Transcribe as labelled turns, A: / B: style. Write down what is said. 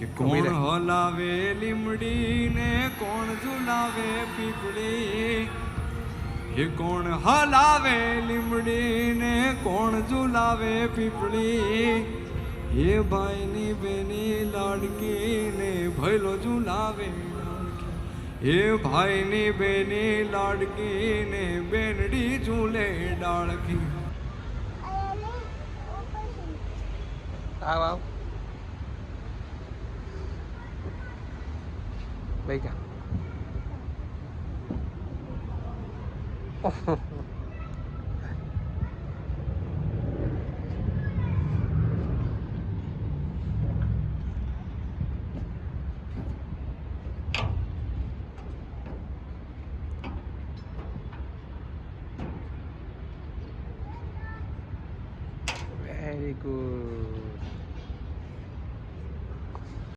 A: કે કોણ હલાવે લીમડી ને કોણ ઝુલાવે પીપળી, એ કોણ હલાવે લીમડી ને કોણ ઝુલાવે પીપળી, એ ભાઈની બેની લાડકી ને ભૈલો ઝુલાવે લાડકી, એ ભાઈની બેની લાડકી ને બેનડી ઝૂલે ડાળકી.
B: આવ આવ બેજા